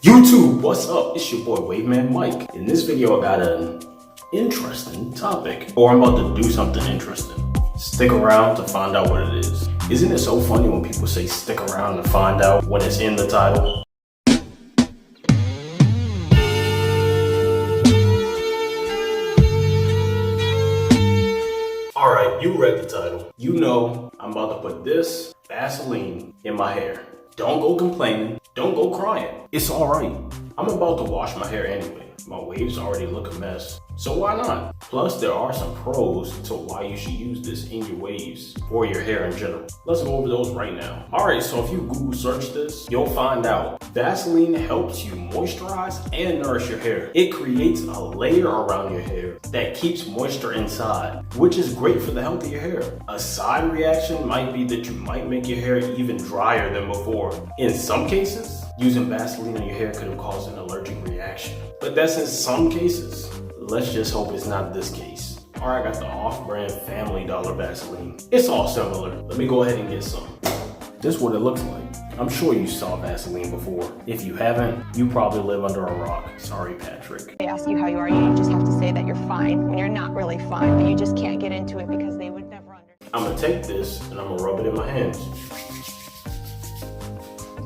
YouTube, what's up? It's your boy Waveman Mike. In this video, I got an interesting topic, or I'm about to do something interesting. Stick around to find out what it is. Isn't it so funny when people say stick around to find out when it's in the title? Alright, you read the title. You know I'm about to put this Vaseline in my hair. Don't go complaining. Don't go crying. It's alright. I'm about to wash my hair anyway. My waves already look a mess, so why not? Plus, there are some pros to why you should use this in your waves or your hair in general. Let's go over those right now. Alright, so if you Google search this, you'll find out Vaseline helps you moisturize and nourish your hair. It creates a layer around your hair that keeps moisture inside, which is great for the health of your hair. A side reaction might be that you might make your hair even drier than before. In some cases, using Vaseline on your hair could have caused an allergic reaction. But that's in some cases. Let's just hope it's not this case. Alright, I got the off-brand Family Dollar Vaseline. It's all similar. Let me go ahead and get some. This is what it looks like. I'm sure you saw Vaseline before. If you haven't, you probably live under a rock. Sorry, Patrick. They ask you how you are, you just have to say that you're fine when you're not really fine, but you just can't get into it because they would never understand. I'm gonna take this and I'm gonna rub it in my hands.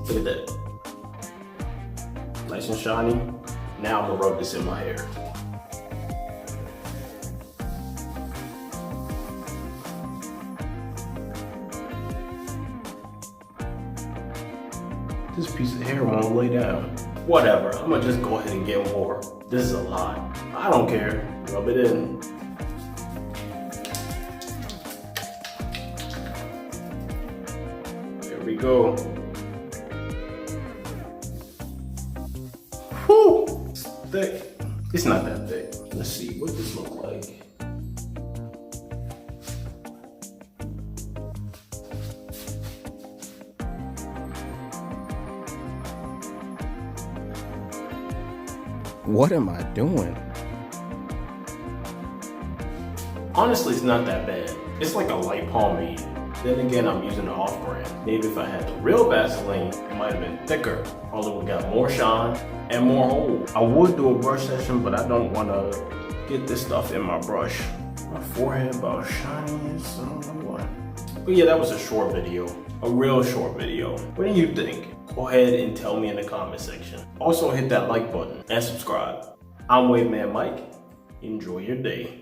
Look at that. Nice and shiny. Now I'm gonna rub this in my hair. This piece of hair won't lay down. Whatever, I'm gonna just go ahead and get more. This is a lot. I don't care. Rub it in. There we go. Whew! It's thick. It's not that thick. Let's see, what does this look like? What am I doing? Honestly, it's not that bad. It's like a light pomade. Then again, I'm using the off-brand. Maybe if I had the real Vaseline, it might have been thicker. Probably would have got more shine and more hold. I would do a brush session, but I don't want to get this stuff in my brush. My forehead about shiny as I don't know what. But yeah, that was a short video. A real short video. What do you think? Go ahead and tell me in the comment section. Also hit that like button and subscribe. I'm Waveman Mike. Enjoy your day.